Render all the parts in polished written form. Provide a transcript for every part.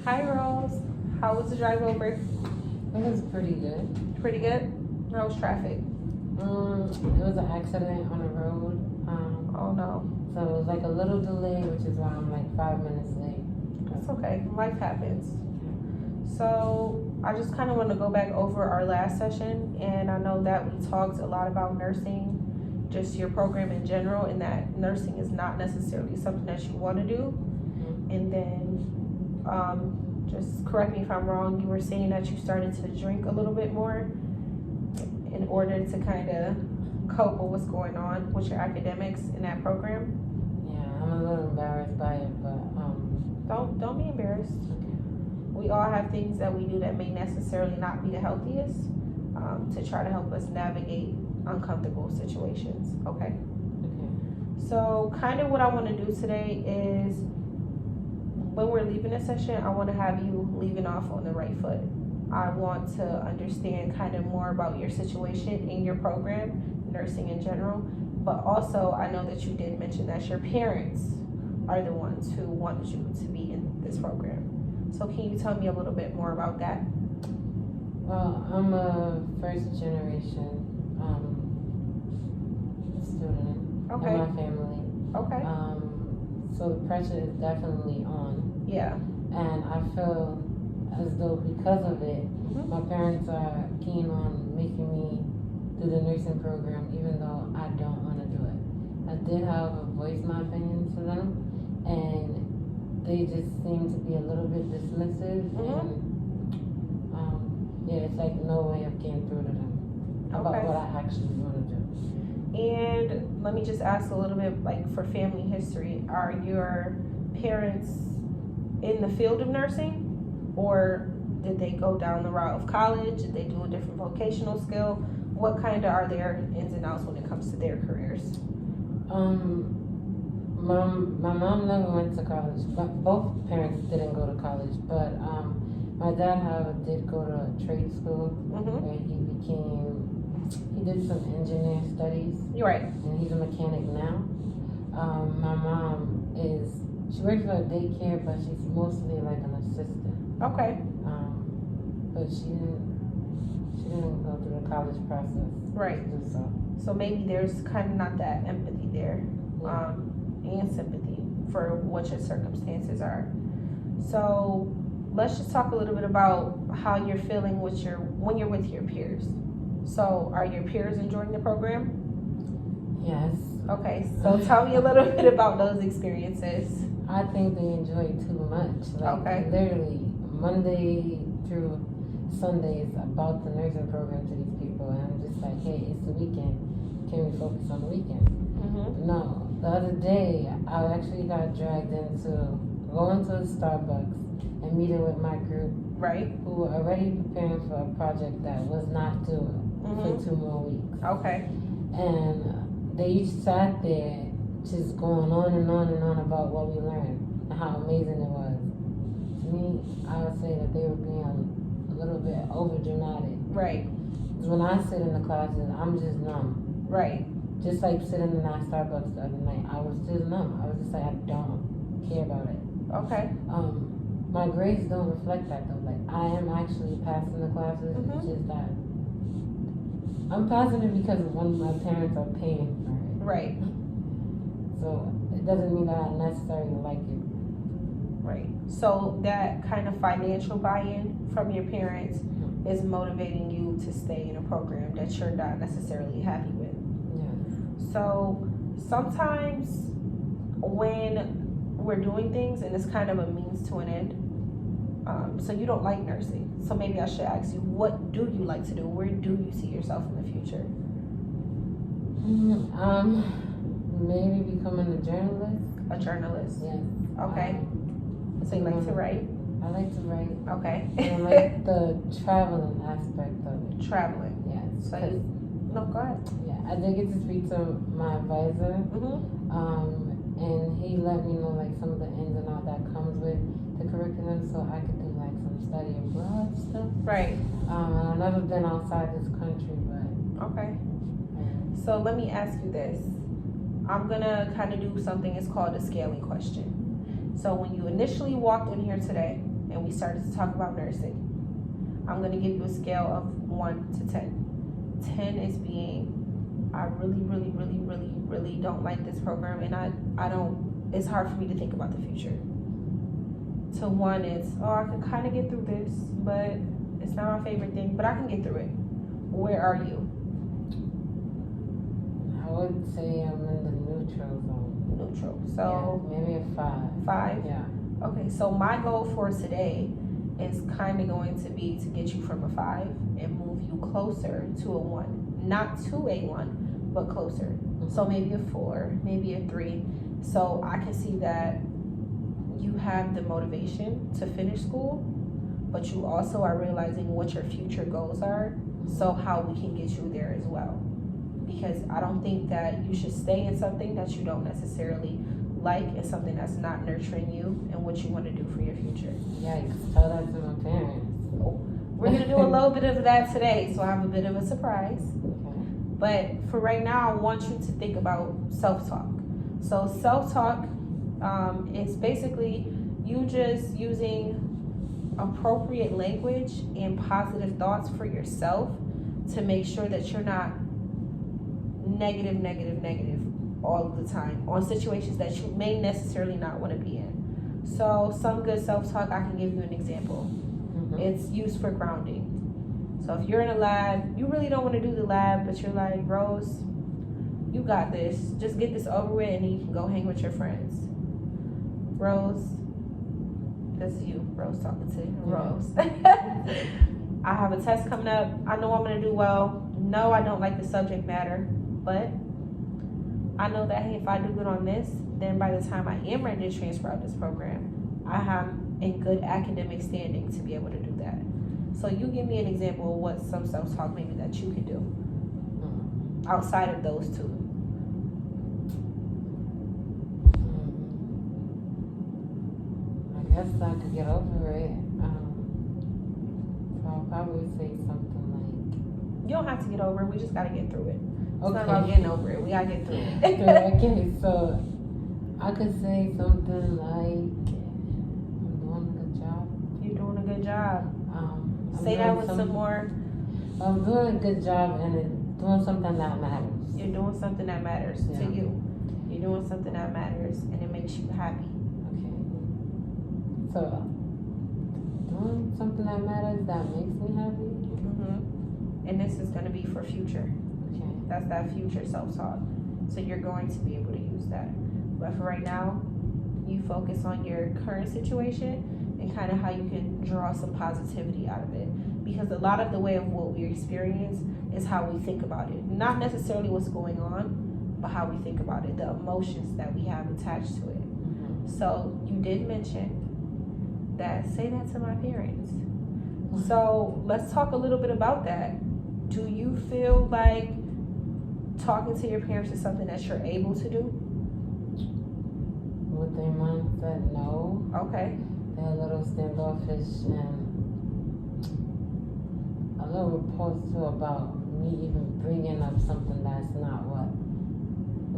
Hi, Rose. How was the drive over? It was pretty good. Pretty good? How was traffic? It was an accident on the road. Oh, no. So it was like a little delay, which is why I'm like 5 minutes late. It's okay. Life happens. So, I just kind of want to go back over our last session, and I know that we talked a lot about nursing, just your program in general, and that nursing is not necessarily something that you want to do. And then, just correct me if I'm wrong, you were saying that you started to drink a little bit more in order to kind of cope with what's going on with your academics in that program. Yeah, I'm a little embarrassed by it, but Don't be embarrassed. okay. We all have things that we do that may necessarily not be the healthiest, to try to help us navigate uncomfortable situations. Okay. Okay. So, kind of what I want to do today is, when we're leaving this session, I want to have you leaving off on the right foot. I want to understand kind of more about your situation in your program, nursing in general. But also, I know that you did mention that your parents are the ones who wanted you to be in this program. So, can you tell me a little bit more about that? Well, I'm a first generation student Okay. in my family. Okay. So the pressure is definitely on. Yeah. And I feel as though because of it, Mhm. my parents are keen on making me do the nursing program, even though I don't want to do it. I did have voiced my opinions to them, and they just seem to be a little bit dismissive. And yeah, it's like no way of getting through to them about Okay. what I actually want to do. And let me just ask a little bit, like, for family history, are your parents in the field of nursing, or did they go down the route of college? Did they do a different vocational skill? What kind of are their ins and outs when it comes to their careers? My mom never went to college, but both parents didn't go to college. But my dad, however, did go to trade school, where he did some engineer studies, You're right. and he's a mechanic now. My mom she works for a daycare, but she's mostly like an assistant. Okay. But she didn't go through the college process. Right. To do so. So maybe there's kind of not that empathy there, Yeah. and sympathy for what your circumstances are. So let's just talk a little bit about how you're feeling when you're with your peers. So are your peers enjoying the program? Yes. Okay, so tell me a little bit about those experiences. I think they enjoy it too much. Like, Okay. literally, Monday through Sunday is about the nursing program to these people, and I'm just like, hey, it's the weekend. Can we focus on the weekend? Mm-hmm. No. The other day, I actually got dragged into going to a Starbucks and meeting with my group, Right. who were already preparing for a project that was not due for 2 more weeks. Okay. And they each sat there just going on and on and on about what we learned and how amazing it was. To me, I would say that they were being a little bit over dramatic. Right. Because when I sit in the classes, I'm just numb. Right. Just like sitting in that Starbucks the other night, I was just numb. I was just like, I don't care about it. Okay. My grades don't reflect that though. Like, I am actually passing the classes. It's just that I'm passing it because one of my parents are paying for it. Right. So it doesn't mean that I necessarily like it. Right. So that kind of financial buy-in from your parents is motivating you to stay in a program that you're not necessarily happy with. Yeah. So sometimes when we're doing things and it's kind of a means to an end, so you don't like nursing. So maybe I should ask you, what do you like to do? Where do you see yourself in the future? Maybe becoming a journalist. A journalist. Yes. Okay. So you like to write? I like to write. Okay. And I like the traveling aspect of it. Traveling. Yes. So no, go ahead. Yeah, I did get to speak to my advisor. And he let me know like some of the ins and outs that comes with the curriculum, so I could do like some study abroad stuff. Right. I've never been outside this country, but Okay. So let me ask you this. I'm gonna kind of do something. It's called a scaling question. So when you initially walked in here today and we started to talk about nursing. I'm gonna give you a scale of 1 to 10. 10 is being, I really don't like this program, and I don't, it's hard for me to think about the future. To 1 is, I can kind of get through this, but it's not my favorite thing, but I can get through it. Where are you? I would say I'm in the neutral zone. Neutral. So yeah, maybe a 5. 5? Yeah. Okay, so my goal for today is kind of going to be to get you from a 5 and move you closer to a 1. Not to a 1, but closer. Mm-hmm. So maybe a 4, maybe a 3. So I can see that you have the motivation to finish school, but you also are realizing what your future goals are, so how we can get you there as well. Because I don't think that you should stay in something that you don't necessarily like and something that's not nurturing you and what you want to do for your future. Yikes, tell that to my parents. We're going to do a little bit of that today, so I have a bit of a surprise. Okay. But for right now, I want you to think about self-talk. So self-talk is basically you just using appropriate language and positive thoughts for yourself to make sure that you're not negative all of the time on situations that you may necessarily not want to be in. So some good self-talk, I can give you an example. Mm-hmm. It's used for grounding. So if you're in a lab, you really don't want to do the lab, but you're like, Rose, you got this. Just get this over with and then you can go hang with your friends. Rose, that's you, Rose talking to you. Rose. I have a test coming up. I know I'm going to do well. No, I don't like the subject matter, but I know that, hey, if I do good on this, then by the time I am ready to transfer out this program, I have in good academic standing to be able to do that. So you give me an example of what some self-talk maybe that you can do outside of those two. I guess I could get over it. So I'll probably say something like, You don't have to get over it. We just got to get through it. It's okay. not about getting over it. We got to get through it. Okay, so I could say something like, I'm doing a good job. You're doing a good job. I'm Say that doing with some more. I'm doing a good job and doing something that matters. You're doing something that matters to you. You're doing something that matters and it makes you happy. Okay. So, doing something that matters that makes me happy. Mm-hmm. And this is going to be for future. Okay. That's that future self-talk. So you're going to be able to use that. But for right now, you focus on your current situation and kind of how you can draw some positivity out of it. Because a lot of the way of what we experience is how we think about it. Not necessarily what's going on, but how we think about it, the emotions that we have attached to it. Mm-hmm. So you did mention that, say that to my parents. So let's talk a little bit about that. Do you feel like talking to your parents is something that you're able to do? With their mindset, no. Okay. They're a little standoffish and a little repulsed too about me even bringing up something that's not what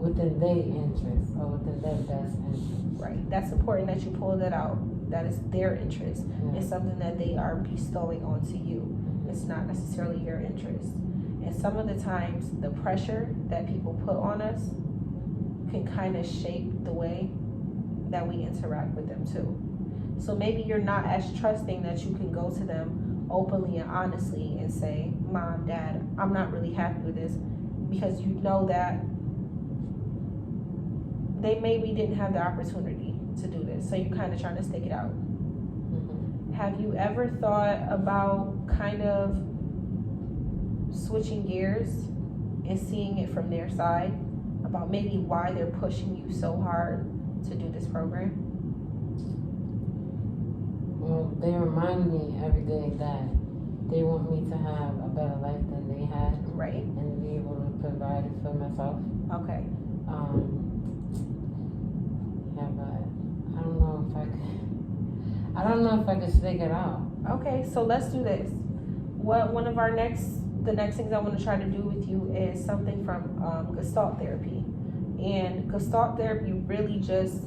within their interest or within their best interest. Right. That's important that you pull that out. That is their interest. Yeah. It's something that they are bestowing onto you. It's not necessarily your interest. And some of the times, the pressure that people put on us can kind of shape the way that we interact with them too. So maybe you're not as trusting that you can go to them openly and honestly and say, Mom, Dad, I'm not really happy with this, because you know that they maybe didn't have the opportunity to do this. So you're kind of trying to stick it out. Mm-hmm. Have you ever thought about kind of switching gears and seeing it from their side about maybe why they're pushing you so hard to do this program? Well, they remind me every day that they want me to have a better life than they had. Right. And be able to provide it for myself. Okay. Yeah, but I don't know if I could stick it out. Okay, so let's do this. The next things I want to try to do with you is something from Gestalt therapy. And Gestalt therapy really just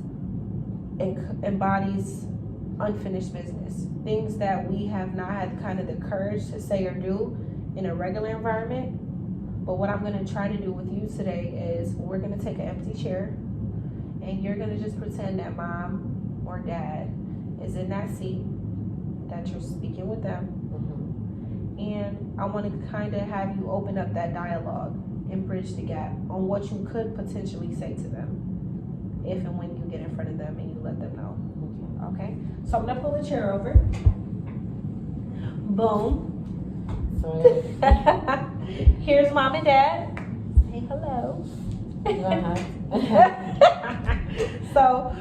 embodies unfinished business, things that we have not had kind of the courage to say or do in a regular environment. But what I'm going to try to do with you today is we're going to take an empty chair and you're going to just pretend that mom or dad is in that seat, that you're speaking with them. And I want to kind of have you open up that dialogue and bridge the gap on what you could potentially say to them if and when you get in front of them and you let them know. Okay? So I'm going to pull a chair over. Boom. Here's mom and dad. Say hello. So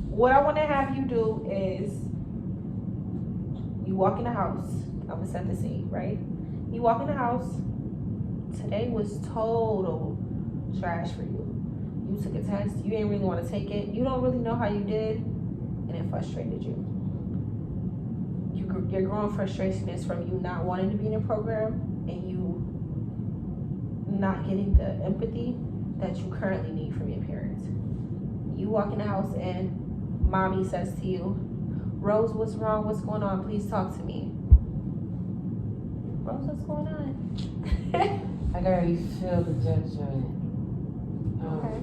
what I want to have you do is you walk in the house. I'm gonna set the scene, right? You walk in the house. Today was total trash for you. You took a test. You didn't really want to take it. You don't really know how you did, and it frustrated you. Your growing frustration is from you not wanting to be in a program and you not getting the empathy that you currently need from your parents. You walk in the house and mommy says to you, Rose, what's wrong? What's going on? Please talk to me. Rose, what's going on? I can already feel the judgment. Okay.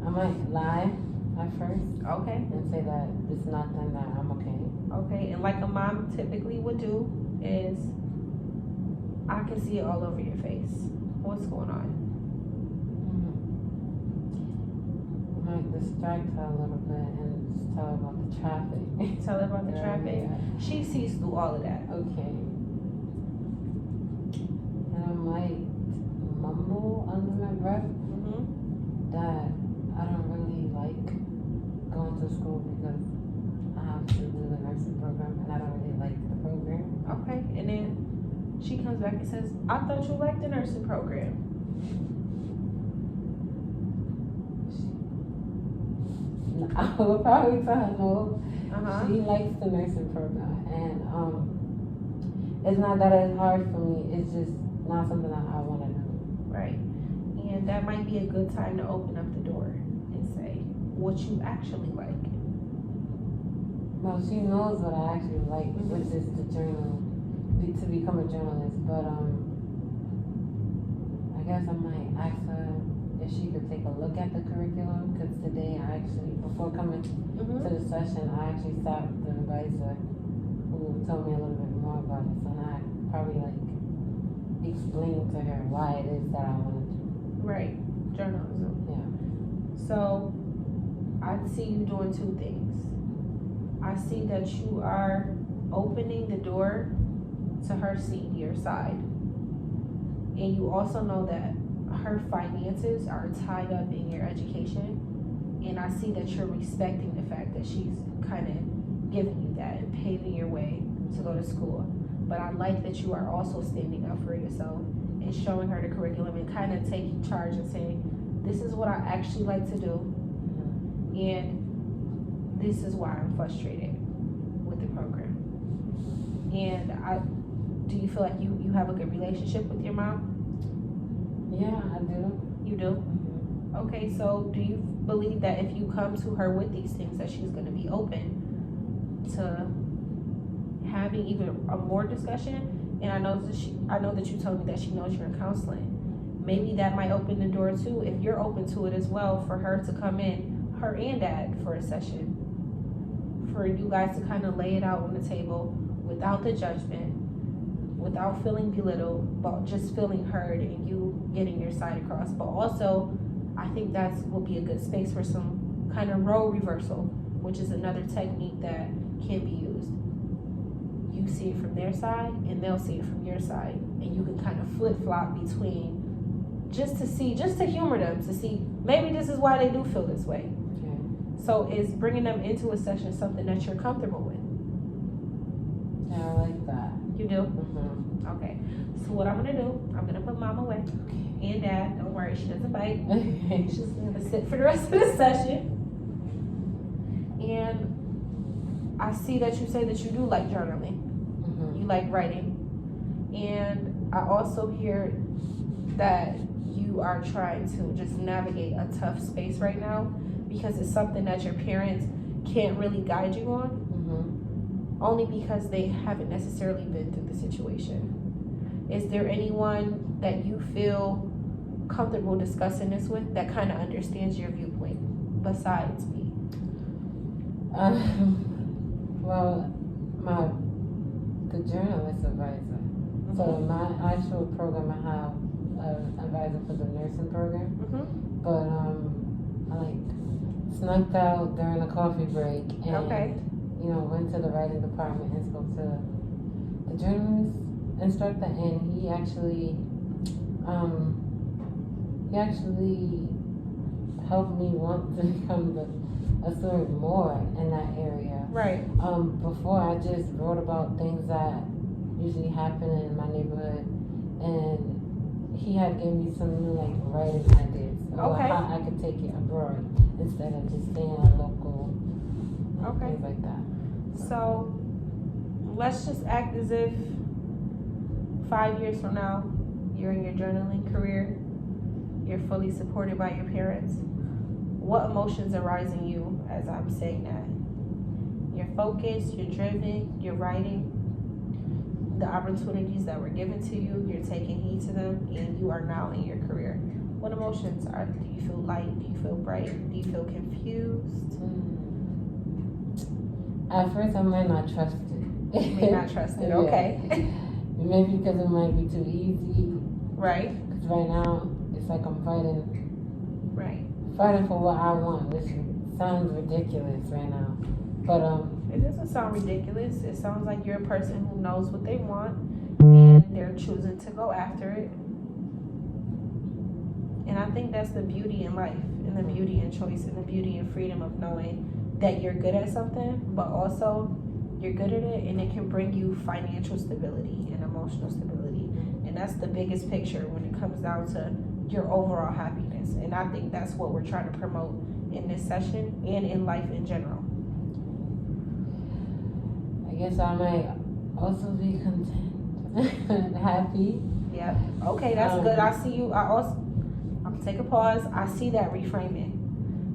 I might lie at first. Okay. And say that it's nothing, that I'm okay. Okay, and like a mom typically would do is, I can see it all over your face. What's going on? I might distract her a little bit and just tell her about the traffic. Tell her about the traffic. She sees through all of that. Okay. And I might mumble under my breath that I don't really like going to school because I have to do the nursing program and I don't really like the program. Okay, and then she comes back and says, I thought you liked the nursing program. I will probably tell her no. Uh-huh. She likes the nursing program, and it's not that it's hard for me. It's just not something that I want to do. Right, and that might be a good time to open up the door and say what you actually like. Well, she knows what I actually like, which is the journal, to become a journalist. But I guess I might ask her if she could take a look at the curriculum, because today I actually, before coming to the session, I actually sat with the advisor who told me a little bit more about it. So I probably explain to her why it is that I want to do. Right, journalism. Yeah. So I see you doing two things. I see that you are opening the door to her seat your side. And you also know that her finances are tied up in your education. And I see that you're respecting the fact that she's kind of giving you that and paving your way to go to school. But I like that you are also standing up for yourself and showing her the curriculum and kind of taking charge and saying, this is what I actually like to do. And this is why I'm frustrated with the program. And do you feel like you have a good relationship with your mom? Yeah, I do. You do? Okay, so do you believe that if you come to her with these things that she's going to be open to having even a more discussion? And I know that you told me that she knows you're in counseling. Maybe that might open the door too, if you're open to it as well, for her to come in, her and dad, for a session. For you guys to kind of lay it out on the table without the judgment, without feeling belittled, but just feeling heard and you getting your side across. But also, I think that will be a good space for some kind of role reversal, which is another technique that can be used. You see it from their side and they'll see it from your side, and you can kind of flip-flop between just to humor them, to see maybe this is why they do feel this way. So is bringing them into a session something that you're comfortable with? Yeah, I like that. You do? Okay. So what I'm gonna do, I'm gonna put mom away. And dad, don't worry, she doesn't bite. She's gonna sit for the rest of the session. And I see that you say that you do like journaling. You like writing. And I also hear that you are trying to just navigate a tough space right now, because it's something that your parents can't really guide you on. only because they haven't necessarily been through the situation. Is there anyone that you feel comfortable discussing this with that kind of understands your viewpoint besides me? Well, the journalist advisor. So in my actual program, I have an advisor for the nursing program. But I like snuck out during a coffee break and went to the writing department and spoke to the journalist instructor, and he actually helped me want to become a student more in that area. Right. Before I just wrote about things that usually happen in my neighborhood, and he had given me some new writing ideas about how I could take it abroad instead of just staying a local. Things like that. So let's just act as if 5 years from now you're in your journaling career, you're fully supported by your parents. What emotions arise in you as I'm saying that? You're focused, you're driven, you're writing. The opportunities that were given to you, you're taking heed to them, and you are now in your career. What emotions are? Do you feel light? Do you feel bright? Do you feel confused? At first, I might not trust it. You may not trust it. Okay. Maybe because it might be too easy. Right. Because right now, it's like I'm fighting. Right. Fighting for what I want, which sounds ridiculous right now. But it doesn't sound ridiculous. It sounds like you're a person who knows what they want and they're choosing to go after it. And I think that's the beauty in life, and the beauty in choice, and the beauty and freedom of knowing that you're good at something, but also you're good at it and it can bring you financial stability and emotional stability. And that's the biggest picture when it comes down to your overall happiness. And I think that's what we're trying to promote in this session and in life in general. I guess I might also be content and happy. Yeah. Okay, that's good. I see you. I'm take a pause. I see that reframing.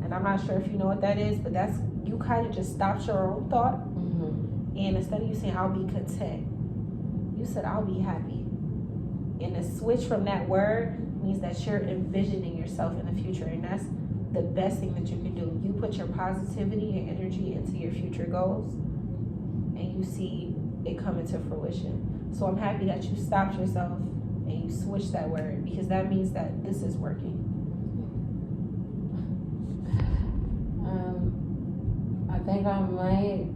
And I'm not sure if you know what that is, but that's, you kind of just stopped your own thought. And instead of you saying, I'll be content, you said, I'll be happy. And the switch from that word means that you're envisioning yourself in the future. And that's the best thing that you can do. You put your positivity and energy into your future goals, and you see it coming to fruition. So I'm happy that you stopped yourself and you switched that word, because that means that this is working. I think I might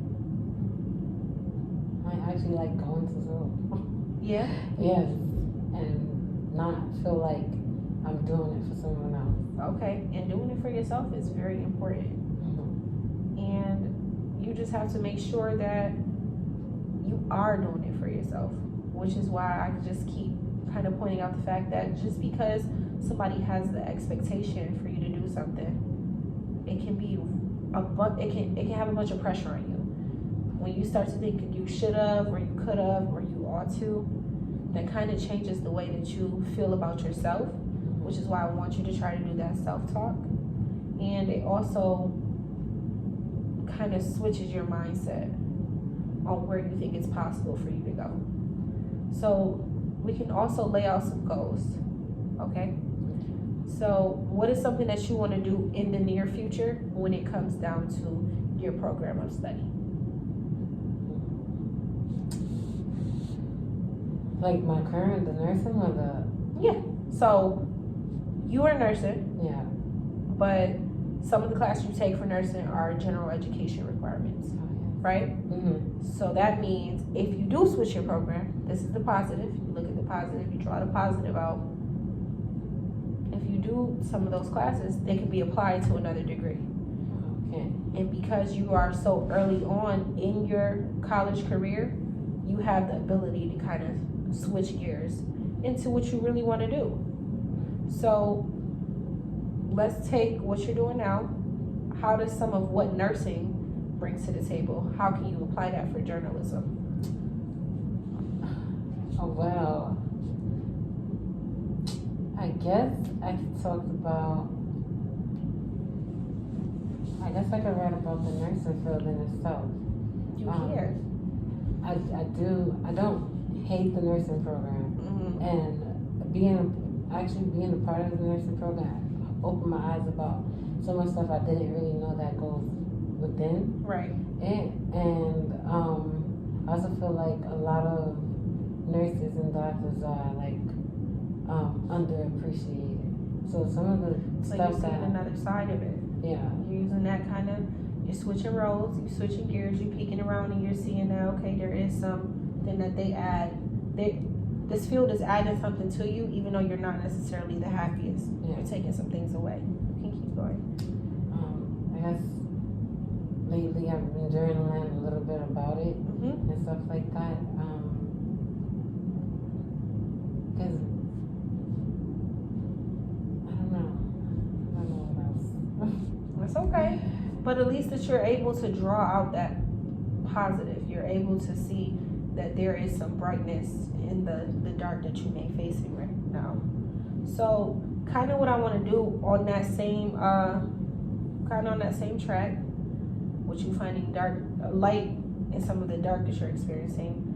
actually like going to school. Yeah? Yes. And not feel like I'm doing it for someone else. Okay. And doing it for yourself is very important. And you just have to make sure that you are doing it for yourself, which is why I just keep kind of pointing out the fact that just because somebody has the expectation for you to do something, it can be it can have a bunch of pressure on you. When you start to think you should have, or you could have, or you ought to, that kind of changes the way that you feel about yourself, which is why I want you to try to do that self-talk. And it also kind of switches your mindset on where you think it's possible for you to go. So we can also lay out some goals, okay? So what is something that you want to do in the near future when it comes down to your program of study? Like my current, the nursing or the... Yeah, so you are nursing. Yeah. But some of the classes you take for nursing are general education requirements, right? So that means if you do switch your program, this is the positive. You look at the positive, you draw the positive out. If you do some of those classes, they can be applied to another degree. Okay. And because you are so early on in your college career, you have the ability to kind of switch gears into what you really want to do. So let's take what you're doing now. How does some of what nursing brings to the table, how can you apply that for journalism? Oh, well, I guess I could talk about, I could write about the nursing field in itself. You can. I don't hate the nursing program, Mm-hmm. and being a part of the nursing program opened my eyes about so much stuff I didn't really know that goes within Right. it, and I also feel like a lot of nurses and doctors are like underappreciated. So some of the So stuff you're seeing that another side of it. yeah, You're using that kind of, you're switching roles, you're switching gears, you're peeking around and you're seeing that, okay, there is something that they add. This field is adding something to you, even though you're not necessarily the happiest. Yeah. You're taking some things away. You can keep going. I guess lately I've been journaling a little bit about it Mm-hmm. and stuff like that. Cause I don't know what else. That's okay. But at least that you're able to draw out that positive. You're able to see that there is some brightness in the dark that you may be facing right now. So kind of what I want to do on that same track, with you finding light in some of the dark that you're experiencing,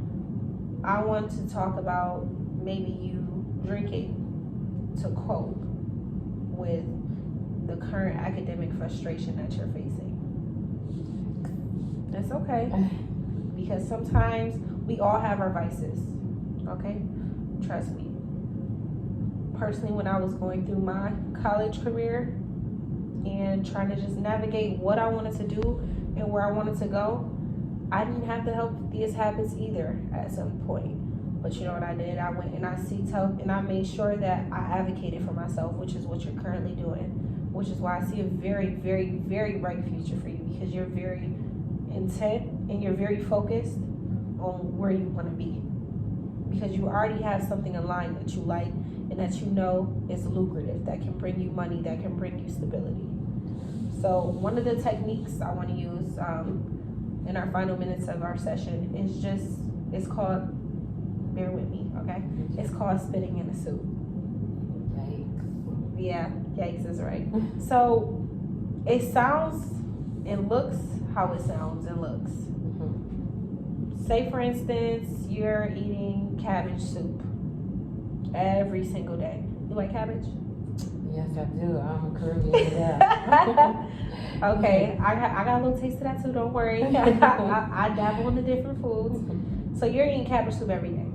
I want to talk about maybe you drinking to cope with the current academic frustration that you're facing. That's okay, because sometimes we all have our vices, okay? Trust me. Personally, when I was going through my college career and trying to just navigate what I wanted to do and where I wanted to go, I didn't have the healthiest habits either at some point. But you know what I did? I went and I seeked help and I made sure that I advocated for myself, which is what you're currently doing. Which is why I see a very, very, very bright future for you, because you're very intent and you're very focused on where you want to be. Because you already have something in line that you like and that you know is lucrative, that can bring you money, that can bring you stability. So one of the techniques I want to use in our final minutes of our session is it's called, bear with me, okay? It's called spitting in a soup. Yikes. Yeah, yikes is right. So it sounds and looks how it sounds and looks. Say for instance, you're eating cabbage soup every single day. You like cabbage? Yes, I do. I'm Caribbean. Yeah. Okay, I got a little taste of that too. Don't worry. I dabble in the different foods. So you're eating cabbage soup every day,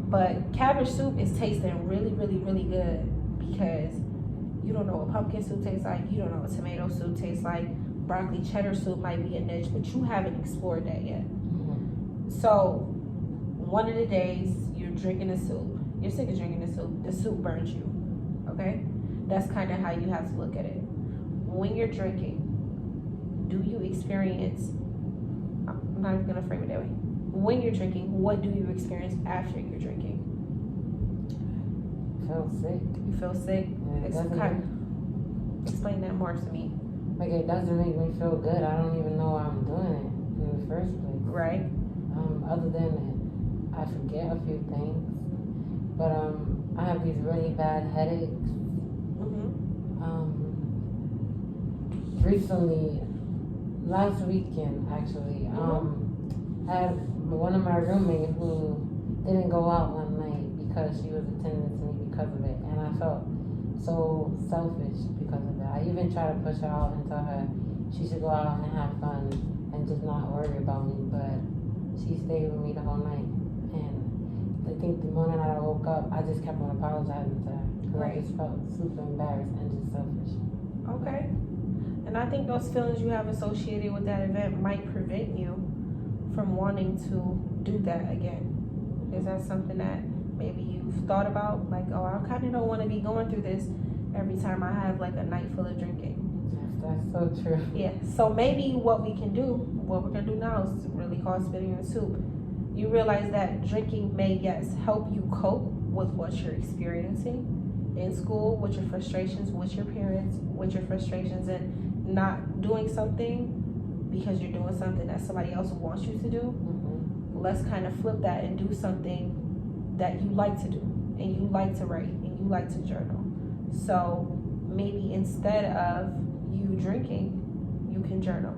but cabbage soup is tasting really, really, really good because you don't know what pumpkin soup tastes like. You don't know what tomato soup tastes like. Broccoli cheddar soup might be a niche, but you haven't explored that yet. So one of the days you're drinking the soup, you're sick of drinking the soup burns you, okay? That's kind of how you have to look at it. When you're drinking, do you experience, I'm not even gonna frame it that way. When you're drinking, what do you experience after you're drinking? Feel sick. You feel sick? Explain that more to me. Like, it doesn't make me feel good. I don't even know why I'm doing it in the first place. Right. Other than I forget a few things, but I have these really bad headaches. Recently, last weekend actually, I had one of my roommates who didn't go out one night because she was attending to me because of it, and I felt so selfish because of it. I even tried to push her out and tell her she should go out and have fun and just not worry about me, but she stayed with me the whole night. And I think the morning I woke up, I just kept on apologizing to her because I just felt super embarrassed and just selfish. Okay. And I think those feelings you have associated with that event might prevent you from wanting to do that again. Is that something that maybe you've thought about? Like, oh, I kind of don't want to be going through this every time I have like a night full of drinking. Yes, that's so true. Yeah, so maybe what we're gonna do now is really called spitting in the soup. You realize that drinking may, yes, help you cope with what you're experiencing in school, with your frustrations, with your parents, with your frustrations, and not doing something because you're doing something that somebody else wants you to do. Let's kind of flip that and do something that you like to do, and you like to write, and you like to journal. So maybe instead of you drinking, you can journal.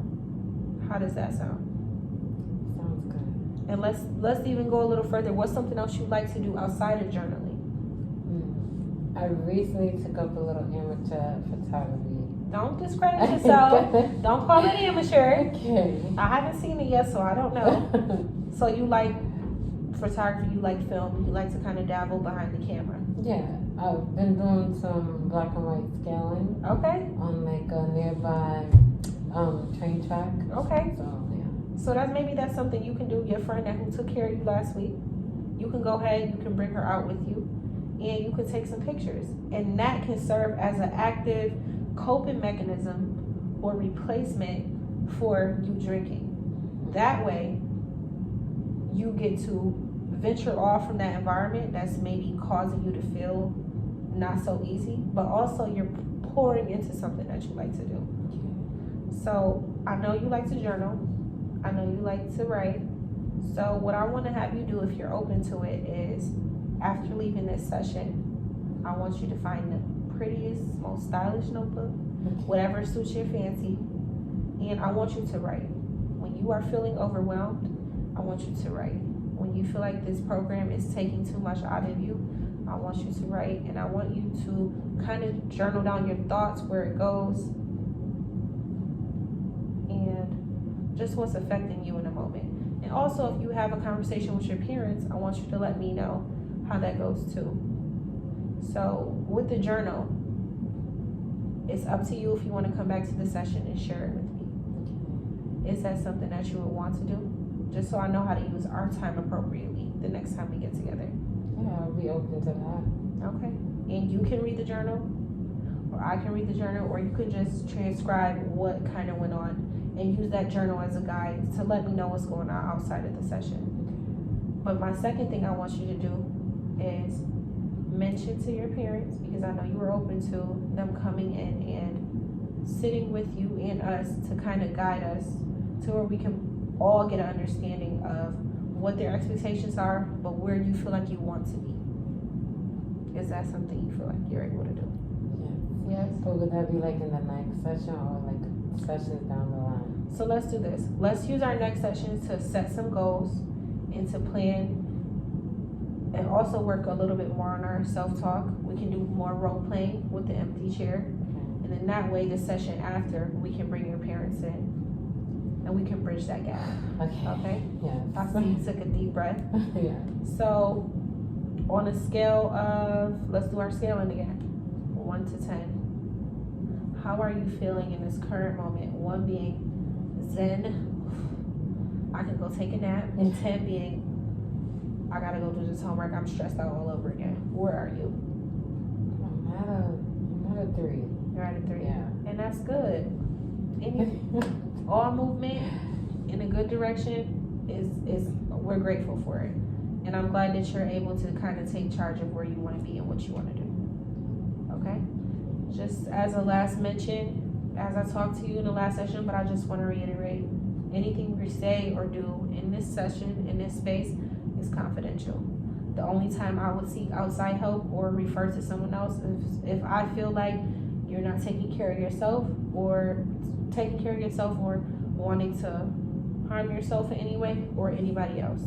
How does that sound? And let's even go a little further. What's something else you'd like to do outside of journaling? I recently took up a little amateur photography. Don't discredit yourself. Don't call it amateur. Okay. I haven't seen it yet, so I don't know. So you like photography, you like film, you like to kind of dabble behind the camera. Yeah, I've been doing some black and white scaling Okay, on like a nearby train track. okay. So yeah. So that's something you can do. Your friend that who took care of you last week, you can go ahead, you can bring her out with you, and you can take some pictures. And that can serve as an active coping mechanism or replacement for you drinking. That way, you get to venture off from that environment that's maybe causing you to feel not so easy, but also you're pouring into something that you like to do. So I know you like to journal. I know you like to write. So what I want to have you do, if you're open to it, is after leaving this session, I want you to find the prettiest, most stylish notebook, whatever suits your fancy, and I want you to write. When you are feeling overwhelmed, I want you to write. When you feel like this program is taking too much out of you, I want you to write, and I want you to kind of journal down your thoughts, where it goes, and just what's affecting you in a moment. And also, if you have a conversation with your parents, I want you to let me know how that goes too. So with the journal, it's up to you if you want to come back to the session and share it with me. Is that something that you would want to do? Just so I know how to use our time appropriately the next time we get together. Yeah, I'll be open to that. Okay. And you can read the journal, or I can read the journal, or you can just transcribe what kind of went on and use that journal as a guide to let me know what's going on outside of the session. But my second thing I want you to do is mention to your parents, because I know you were open to them coming in and sitting with you and us to kind of guide us to where we can all get an understanding of what their expectations are, but where you feel like you want to be. Is that something you feel like you're able to do? Yeah. Yes. So would that be like in the next session or like sessions down the line? So let's do this. Let's use our next session to set some goals and to plan, and also work a little bit more on our self-talk. We can do more role playing with the empty chair. And then that way, the session after, we can bring your parents in and we can bridge that gap. Okay. Okay? Yeah. I see you took a deep breath. Yeah. So on a scale of, let's do our scaling again, 1 to 10. How are you feeling in this current moment? 1 being zen, I can go take a nap, and 10 being, I gotta go do this homework, I'm stressed out all over again. Where are you? I'm at a 3. You're at a 3. Yeah. And that's good. All movement in a good direction is we're grateful for it. And I'm glad that you're able to kind of take charge of where you want to be and what you want to do. Okay? Just as a last mention, as I talked to you in the last session, but I just want to reiterate, anything we say or do in this session, in this space, is confidential. The only time I would seek outside help or refer to someone else is if I feel like you're not taking care of yourself, or wanting to harm yourself in any way or anybody else.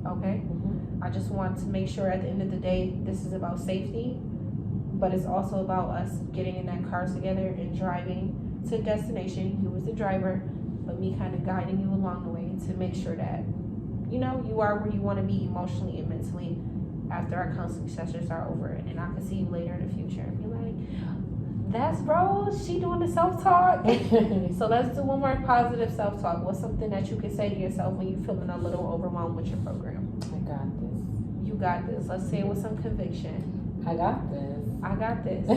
Okay? Mm-hmm. I just want to make sure at the end of the day, this is about safety, but it's also about us getting in that car together and driving to a destination. You as the driver, but me kind of guiding you along the way to make sure that, you know, you are where you want to be emotionally and mentally after our counseling sessions are over. And I can see you later in the future and be like, that's bro, she doing the self-talk. So let's do one more positive self-talk. What's something that you can say to yourself when you're feeling a little overwhelmed with your program? I got this. You got this. Let's say it with some conviction. I got this. I got this.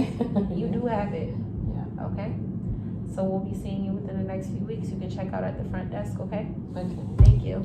You do have it. Yeah. Okay? So we'll be seeing you within the next few weeks. You can check out at the front desk, okay? Okay. Thank you.